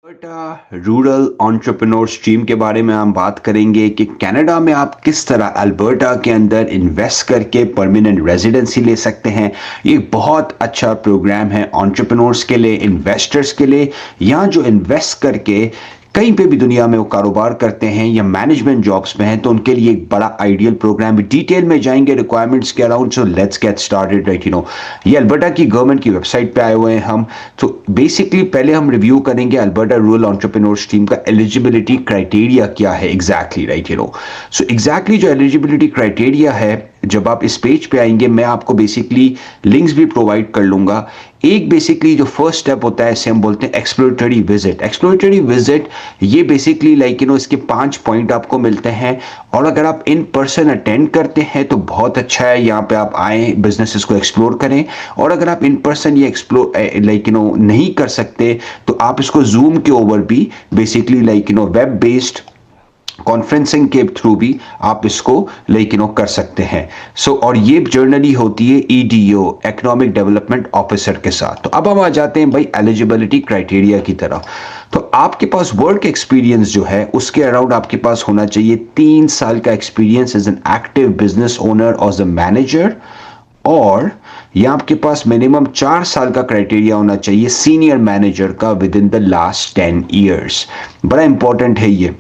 Alberta rural entrepreneur stream के बारे में हम बात करेंगे कि कनाडा में आप किस तरह अल्बर्टा के अंदर इन्वेस्ट करके परमानेंट रेजिडेंसी ले सकते हैं। ये एक बहुत अच्छा प्रोग्राम है एंटरप्रेन्योर्स के लिए, इन्वेस्टर्स के लिए। यहाँ जो इन्वेस्ट करके कहीं पे भी दुनिया में वो कारोबार करते हैं या मैनेजमेंट जॉब्स में हैं, तो उनके लिए एक बड़ा आइडियल प्रोग्राम है। डिटेल में जाएंगे रिक्वायरमेंट्स के around, so let's get started right. ये अल्बर्टा की गवर्नमेंट की वेबसाइट पे आए हुए हैं हम। तो बेसिकली पहले हम रिव्यू करेंगे अल्बर्टा रूरल एंटरप्रेन्योर स्ट्रीम का एलिजिबिलिटी क्राइटेरिया क्या है एग्जैक्टली राइट। सो एग्जैक्टली जो एलिजिबिलिटी क्राइटेरिया है, जब आप इस पेज पे आएंगे मैं आपको बेसिकली लिंक्स भी प्रोवाइड कर लूंगा। एक बेसिकली जो फर्स्ट स्टेप होता है, इसे हम बोलते हैं एक्सप्लोरेटरी विजिट। एक्सप्लोरेटरी विजिट ये बेसिकली इसके 5 पॉइंट आपको मिलते हैं, और अगर आप इन पर्सन अटेंड करते हैं तो बहुत अच्छा है। यहाँ पे आप आए, बिजनेसेस को एक्सप्लोर करें। और अगर आप इन पर्सन ये एक्सप्लोर नहीं कर सकते, तो आप इसको जूम के ओवर भी बेसिकली वेब बेस्ड कॉन्फ्रेंसिंग के थ्रू भी आप इसको कर सकते हैं। और ये जर्नली होती है ईडीओ, इकोनॉमिक डेवलपमेंट ऑफिसर के साथ। तो अब हम आ जाते हैं भाई एलिजिबिलिटी क्राइटेरिया की तरफ। तो आपके पास वर्क एक्सपीरियंस जो है उसके अराउंड आपके पास होना चाहिए 3 साल का experience as an active business owner और एज अ मैनेजर, और यहां आपके पास मिनिमम 4 साल का क्राइटेरिया होना चाहिए सीनियर मैनेजर का with in the last 10 years. बड़ा इंपॉर्टेंट है ये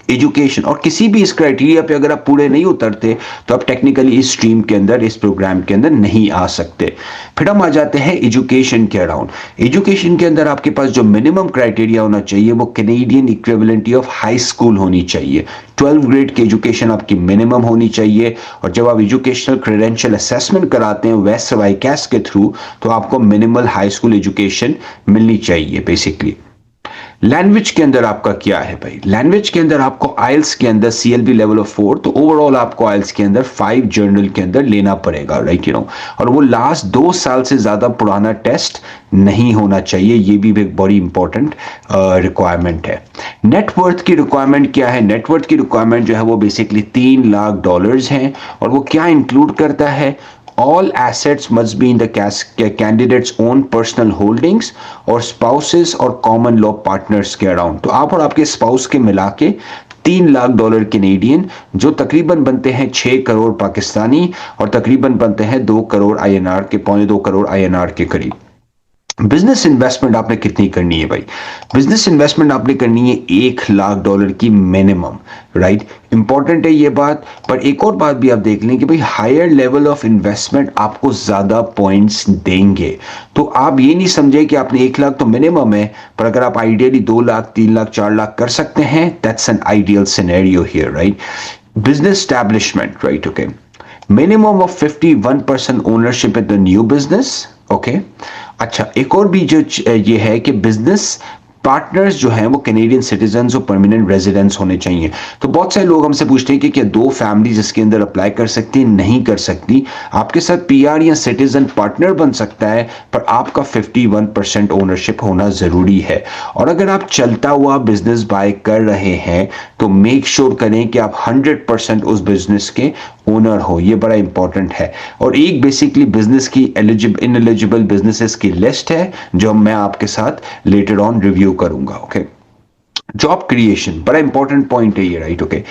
एजुकेशन। और किसी भी इस क्राइटेरिया पे अगर आप पूरे नहीं उतरते तो आप टेक्निकली इस स्ट्रीम के अंदर, इस प्रोग्राम के अंदर नहीं आ सकते। फिर हम आ जाते हैं एजुकेशन के अराउंड। एजुकेशन के अंदर आपके पास जो मिनिमम क्राइटेरिया होना चाहिए वो Canadian equivalent of high school होनी चाहिए। 12 ग्रेड की एजुकेशन आपकी मिनिमम होनी चाहिए। और जब आप एजुकेशनल क्रेडेंशियल असेसमेंट कराते हैं वेस्ट वाईकैस के थ्रू, तो आपको मिनिमल हाई स्कूल एजुकेशन मिलनी चाहिए बेसिकली। लैंग्वेज के अंदर आपका क्या है भाई? लैंग्वेज के अंदर आपको आइल्स के अंदर सीएलबी लेवल ऑफ 4, तो ओवरऑल आपको आइल्स के अंदर 5 जर्नल के अंदर लेना पड़ेगा राइट। और वो लास्ट 2 साल से ज्यादा पुराना टेस्ट नहीं होना चाहिए। ये भी एक बड़ी इंपॉर्टेंट रिक्वायरमेंट है। नेटवर्थ की रिक्वायरमेंट क्या है? नेटवर्थ की रिक्वायरमेंट जो है वो बेसिकली $3 लाख है। और वो क्या इंक्लूड करता है? All assets must be in the candidate's own personal holdings और spouses और common law partners के अराउंड। तो आप और आपके स्पाउस के मिला के $3 लाख कैनेडियन, जो तकरीबन बनते हैं 6 करोड़ पाकिस्तानी और तकरीबन बनते हैं 2 करोड़ आईएनआर के, 2.25 करोड़ आईएनआर के करीब। बिजनेस इन्वेस्टमेंट आपने कितनी करनी है भाई? बिजनेस इन्वेस्टमेंट आपने करनी है $1 लाख की मिनिमम राइट। इंपॉर्टेंट है ये बात। पर एक और बात भी आप देख लें कि भाई हायर लेवल ऑफ इन्वेस्टमेंट आपको ज्यादा पॉइंट्स देंगे। तो आप ये नहीं समझे कि आपने 1 लाख तो मिनिमम है, पर अगर आप आइडियली 2 लाख, 3 लाख, 4 लाख कर सकते हैं, that's an ideal scenario here right. Business establishment right, okay. Minimum of 51% ownership in the new business, okay. अच्छा, एक और भी जो ये है कि बिजनेस पार्टनर्स जो हैं वो कैनेडियन सिटीजन्स और परमानेंट रेजिडेंट्स होने चाहिए। तो बहुत सारे लोग हमसे पूछते हैं कि क्या 2 फैमिलीज इसके अंदर अप्लाई कर सकती हैं? नहीं कर सकती। आपके साथ पीआर या सिटीजन पार्टनर बन सकता है, पर आपका 51% ओनरशिप होना जरूरी है। और अगर आप चलता हुआ बिजनेस बाय कर रहे हैं तो मेक श्योर करें कि आप 100% उस बिजनेस के ओनर हो। ये बड़ा इंपॉर्टेंट है। और एक बेसिकली बिजनेस की इनएलिजिबल बिजनेसेस की लिस्ट है जो मैं आपके साथ लेटर ऑन रिव्यू करूंगा, ओके। जॉब क्रिएशन बड़ा इंपॉर्टेंट पॉइंट है ये राइट, ओके।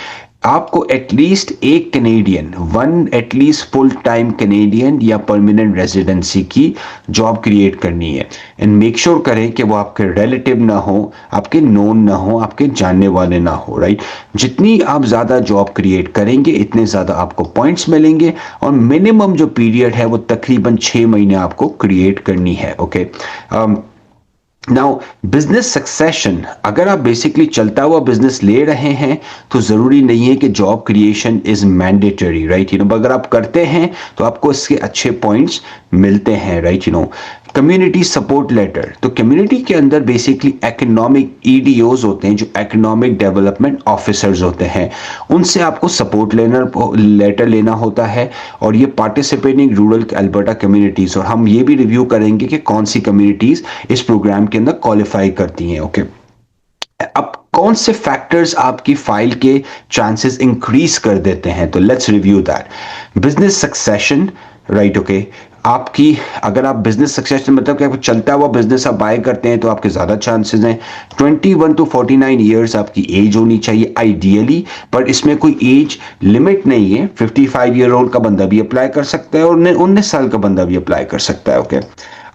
आपको एटलीस्ट एक Canadian, one at least full time Canadian या परमानेंट रेजिडेंसी की जॉब क्रिएट करनी है। एंड मेक श्योर करें कि वो आपके रिलेटिव ना हो, आपके नोन ना हो, आपके जानने वाले ना हो राइट। जितनी आप ज्यादा जॉब क्रिएट करेंगे इतने ज्यादा आपको पॉइंट्स मिलेंगे। और मिनिमम जो पीरियड है वो तकरीबन 6 महीने आपको क्रिएट करनी है, ओके। नाउ बिजनेस सक्सेशन, अगर आप बेसिकली चलता हुआ बिजनेस ले रहे हैं तो जरूरी नहीं है कि job creation is mandatory right. अगर आप करते हैं तो आपको इसके अच्छे पॉइंट्स मिलते हैं राइट। कम्युनिटी सपोर्ट लेटर, तो कम्युनिटी के अंदर बेसिकली इकोनॉमिक ईडीओज होते हैं जो इकोनॉमिक डेवलपमेंट ऑफिसर्स होते हैं, उनसे आपको सपोर्ट लेटर लेना होता है। और ये पार्टिसिपेटिंग रूरल अल्बर्टा कम्युनिटीज, और हम ये भी रिव्यू करेंगे कि कौन सी कम्युनिटीज इस प्रोग्राम के अंदर क्वालिफाई करती हैं, ओके। अब कौन से फैक्टर्स आपकी फाइल के चांसेस इंक्रीज कर देते हैं? तो let's review that. Business succession right, okay. आपकी, अगर आप बिजनेस सक्सेस मतलब कि आपको चलता हुआ बिजनेस आप बाय करते हैं तो आपके ज़्यादा चांसेस हैं। 21 टू 49 ईयर्स आपकी एज होनी चाहिए आइडियली, पर इसमें कोई एज लिमिट नहीं है। 55 ईयर ओल्ड का बंदा भी अप्लाई कर सकता है और 19 साल का बंदा भी अप्लाई कर सकता है। ओके,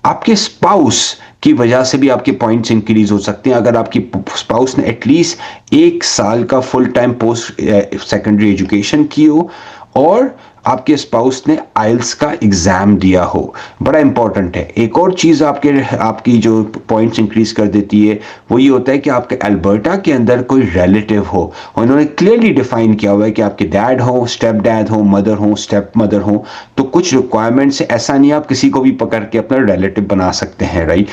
आपके स्पाउस की वजह से भी आपके पॉइंट्स इंक्रीज हो सकते हैं। अगर आपकी स्पाउस ने एटलीस्ट 1 साल का full time post secondary education की हो और आपके स्पाउस ने आइल्स का एग्जाम दिया हो, बड़ा इंपॉर्टेंट है। एक और चीज आपकी जो पॉइंट्स इंक्रीज कर देती है वो ये होता है कि आपके अल्बर्टा के अंदर कोई रिलेटिव हो और इन्होंने क्लियरली डिफाइन किया हुआ है कि आपके डैड हो, स्टेप डैड हो, मदर हो, स्टेप मदर हो। तो कुछ रिक्वायरमेंट्स ऐसा नहीं, आप किसी को भी पकड़ के अपना रिलेटिव बना सकते हैं, राइट।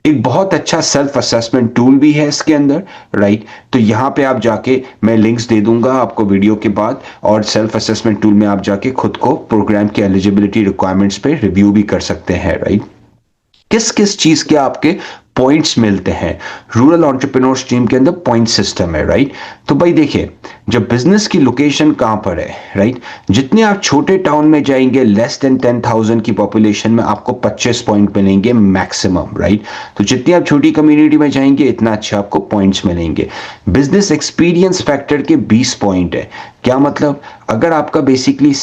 एक बहुत अच्छा सेल्फ असेसमेंट टूल भी है इसके अंदर, राइट। तो यहाँ पे आप जाके, मैं लिंक्स दे दूंगा आपको वीडियो के बाद, और सेल्फ असेसमेंट टूल में आप जाके खुद को प्रोग्राम की एलिजिबिलिटी रिक्वायरमेंट्स पे रिव्यू भी कर सकते हैं, राइट। किस किस चीज के आपके पॉइंट्स मिलते हैं रूरल एंटरप्रेन्योर स्ट्रीम के अंदर, पॉइंट सिस्टम है, राइट। तो भाई देखिए, जब बिजनेस की लोकेशन कहां पर है, राइट, जितने आप छोटे टाउन में जाएंगे लेस देन 10,000 की पॉपुलेशन में आपको 25 पॉइंट मिलेंगे मैक्सिमम, राइट। तो जितनी आप छोटी कम्युनिटी में जाएंगे इतना अच्छा आपको पॉइंट्स मिलेंगे। बिजनेस एक्सपीरियंस फैक्टर के 20 पॉइंट है। क्या मतलब, अगर आपका बेसिकली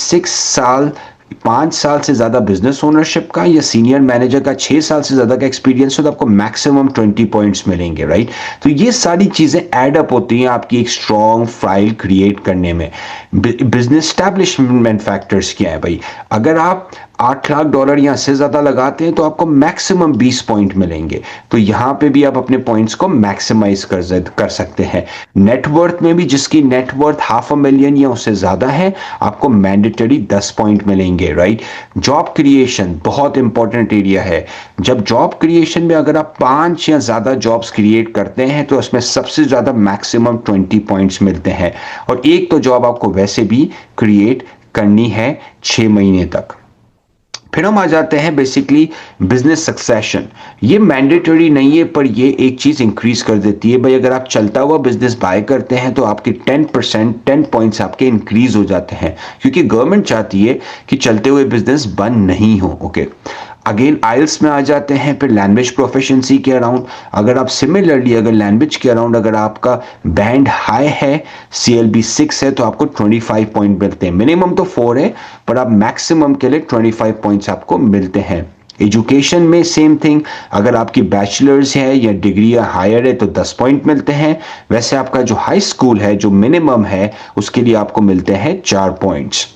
5 साल से ज्यादा बिजनेस ओनरशिप का या सीनियर मैनेजर का 6 साल से ज्यादा का एक्सपीरियंस हो तो आपको मैक्सिमम 20 पॉइंट्स मिलेंगे, राइट। तो ये सारी चीजें ऐड अप होती हैं आपकी एक स्ट्रॉन्ग फाइल क्रिएट करने में। बिजनेस स्टैब्लिशमेंट फैक्टर्स क्या है भाई, अगर आप $8 लाख या से ज्यादा लगाते हैं तो आपको मैक्सिमम 20 पॉइंट मिलेंगे। तो यहां पे भी आप अपने पॉइंट्स को मैक्सिमाइज कर सकते हैं। नेटवर्थ में भी जिसकी नेटवर्थ $500,000 या उससे ज्यादा है आपको मैंडेटरी 10 पॉइंट मिलेंगे, राइट। जॉब क्रिएशन बहुत इंपॉर्टेंट एरिया है। जब जॉब क्रिएशन में अगर आप 5 या ज्यादा जॉब्स क्रिएट करते हैं तो उसमें सबसे ज्यादा मैक्सिमम 20 पॉइंट्स मिलते हैं। और एक तो जॉब आपको वैसे भी क्रिएट करनी है 6 महीने तक। फिर हम आ जाते हैं बेसिकली बिजनेस सक्सेशन। ये मैंडेटरी नहीं है पर ये एक चीज इंक्रीज कर देती है भाई, अगर आप चलता हुआ बिजनेस बाय करते हैं तो आपके 10 पॉइंट्स आपके इंक्रीज हो जाते हैं, क्योंकि गवर्नमेंट चाहती है कि चलते हुए बिजनेस बंद नहीं हो। ओके, अगेन आइल्स में आ जाते हैं। फिर लैंग्वेज प्रोफिशिएंसी के अराउंड, अगर आप सिमिलरली अगर लैंग्वेज के अराउंड अगर आपका बैंड हाई है, CLB 6 है, तो आपको 25 पॉइंट मिलते हैं। मिनिमम तो 4 है पर आप मैक्सिमम के लिए 25 पॉइंट्स आपको मिलते हैं। एजुकेशन में सेम थिंग, अगर आपकी बैचलर्स है या डिग्री या हायर है तो 10 पॉइंट मिलते हैं। वैसे आपका जो हाई स्कूल है जो मिनिमम है उसके लिए आपको मिलते हैं 4 पॉइंट्स।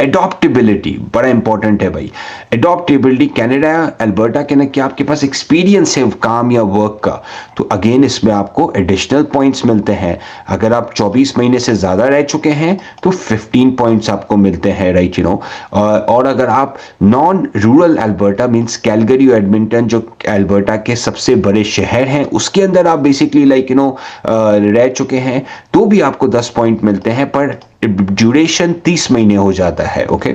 एडॉप्टेबिलिटी बड़ा इंपॉर्टेंट है भाई। एडॉप्टेबिलिटी कनाडा अल्बर्टा के ना क्या आपके पास एक्सपीरियंस है काम या वर्क का, तो अगेन इसमें आपको एडिशनल पॉइंट्स मिलते हैं। अगर आप 24 महीने से ज्यादा रह चुके हैं तो 15 पॉइंट्स आपको मिलते हैं, राइट, यू नो। और अगर आप non rural Alberta means Calgary और एडमिंटन जो अल्बर्टा के सबसे बड़े शहर हैं उसके अंदर आप बेसिकली लाइक यू नो रह चुके हैं तो भी आपको 10 पॉइंट मिलते हैं, पर ड्यूरेशन 30 महीने हो जाता है। ओके,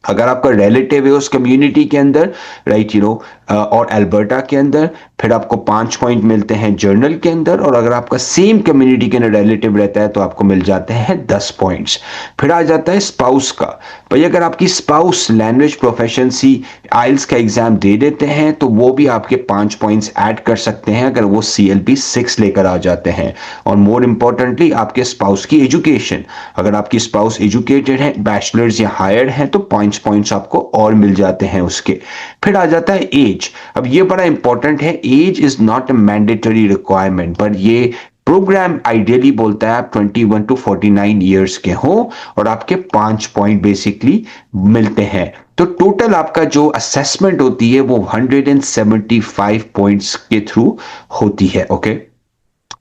अगर आपका रिलेटिव है उस कम्युनिटी के अंदर, राइट, यू नो, और अल्बर्टा के अंदर, फिर आपको 5 पॉइंट मिलते हैं जर्नल के अंदर। और अगर आपका सेम कम्युनिटी के अंदर रिलेटिव रहता है तो आपको मिल जाते हैं 10 पॉइंट्स। फिर आ जाता है स्पाउस का। भाई अगर आपकी स्पाउस लैंग्वेज प्रोफिशिएंसी आइल्स का एग्जाम दे देते हैं तो वो भी आपके 5 पॉइंट्स ऐड कर सकते हैं अगर वो CLB 6 लेकर आ जाते हैं। और मोर इंपॉर्टेंटली आपके स्पाउस की एजुकेशन, अगर आपकी स्पाउस एजुकेटेड है, बैचलर्स या हायर है, तो पॉइंट्स आपको और मिल जाते हैं उसके। फिर आ जाता है एज। अब ये बड़ा इंपॉर्टेंट है, age is not a mandatory requirement, पर ये प्रोग्राम आइडियली बोलता है आप 21 टू 49 ईयर्स के हो और आपके 5 पॉइंट बेसिकली मिलते हैं। तो टोटल आपका जो असेसमेंट होती है वो 175 पॉइंट्स के थ्रू होती है। ओके,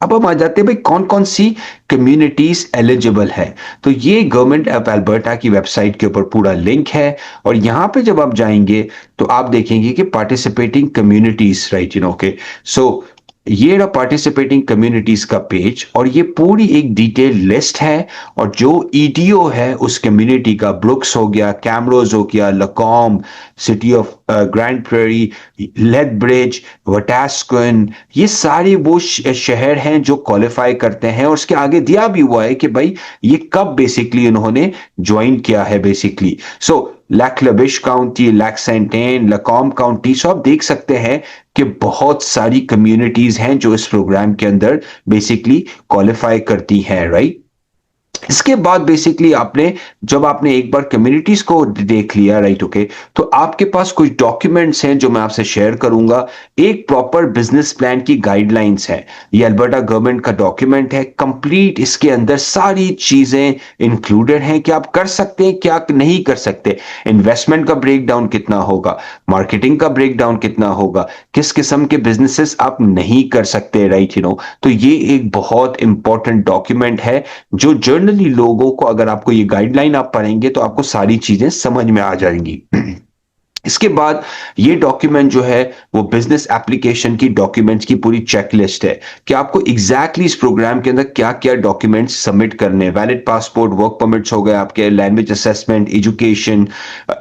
अब हम आ जाते हैं भाई कौन कौन सी कम्युनिटीज एलिजिबल है। तो ये गवर्नमेंट ऑफ अल्बर्टा की वेबसाइट के ऊपर पूरा लिंक है और यहां पे जब आप जाएंगे तो आप देखेंगे कि participating communities, right, you know. Okay, so ये रहा पार्टिसिपेटिंग कम्युनिटीज का पेज और ये पूरी एक डिटेल लिस्ट है। और जो ईडीओ है उस कम्युनिटी का, ब्रुक्स हो गया, कैमरोज हो गया, Lacombe, city of Grande Prairie, Lethbridge, Wetaskiwin, ये सारे वो शहर हैं जो क्वालिफाई करते हैं। और उसके आगे दिया भी हुआ है कि भाई ये कब बेसिकली उन्होंने ज्वाइन किया है बेसिकली। सो लैक्लबिश काउंटी, लैक सेंटेन, लकॉम काउंटी, सो आप देख सकते हैं कि बहुत सारी कम्युनिटीज हैं जो इस प्रोग्राम के अंदर बेसिकली क्वालिफाई करती हैं, राइट। इसके बाद बेसिकली आपने जब आपने एक बार कम्युनिटीज को देख लिया, राइट, ओके, तो आपके पास कुछ डॉक्यूमेंट्स हैं जो मैं आपसे शेयर करूंगा। एक प्रॉपर बिजनेस प्लान की गाइडलाइंस है, ये अल्बर्टा गवर्नमेंट का डॉक्यूमेंट है कंप्लीट। इसके अंदर सारी चीजें इंक्लूडेड हैं कि आप कर सकते हैं क्या नहीं कर सकते, इन्वेस्टमेंट का ब्रेकडाउन कितना होगा, मार्केटिंग का ब्रेकडाउन कितना होगा, किस किस्म के बिजनेसेस आप नहीं कर सकते, राइट, तो ये एक बहुत इंपॉर्टेंट डॉक्यूमेंट है जो जनरली लोगों को, अगर आपको ये गाइडलाइन आप पढ़ेंगे तो आपको सारी चीजें समझ में आ जाएंगी। इसके बाद ये डॉक्यूमेंट जो है वो बिजनेस एप्लीकेशन की डॉक्यूमेंट्स की पूरी चेकलिस्ट है कि आपको एग्जैक्टली इस प्रोग्राम के अंदर क्या क्या डॉक्यूमेंट्स सबमिट करने, वैलिड पासपोर्ट, वर्क परमिट्स हो गए आपके, लैंग्वेज असेसमेंट, एजुकेशन,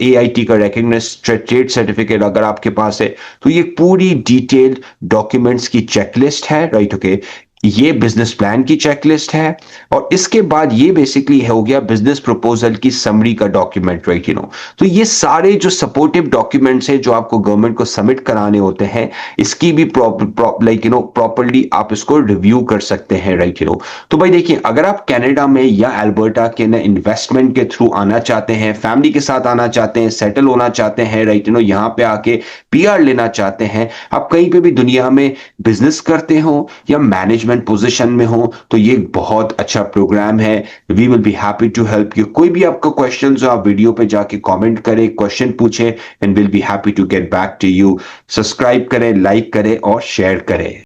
एआईटी का रिकॉग्नाइज्ड ट्रेड सर्टिफिकेट अगर आपके पास है, तो ये पूरी डिटेल्ड डॉक्यूमेंट्स की चेकलिस्ट है, राइट, ओके। ये बिजनेस प्लान की चेकलिस्ट है और इसके बाद ये बेसिकली हो गया बिजनेस प्रपोजल की समरी का डॉक्यूमेंट, राइट, तो ये सारे जो सपोर्टिव डॉक्यूमेंट्स हैं जो आपको गवर्नमेंट को सबमिट कराने होते हैं, इसकी भी प्रॉपरली आप इसको रिव्यू कर सकते हैं, राइट, तो भाई देखिए, अगर आप कनाडा में या अल्बर्टा के ना इन्वेस्टमेंट के थ्रू आना चाहते हैं, फैमिली के साथ आना चाहते हैं, सेटल होना चाहते हैं, राइट, यहाँ पे आके पीआर लेना चाहते हैं, आप कहीं पे भी दुनिया में बिजनेस करते हो या मैनेजमेंट पोजीशन में हो, तो ये बहुत अच्छा प्रोग्राम है। We will be happy to help you. कोई भी आपका क्वेश्चन हो आप वीडियो पे जाके कमेंट करें, क्वेश्चन पूछें, and will be happy to get back to you. Subscribe करें, लाइक करें और शेयर करें।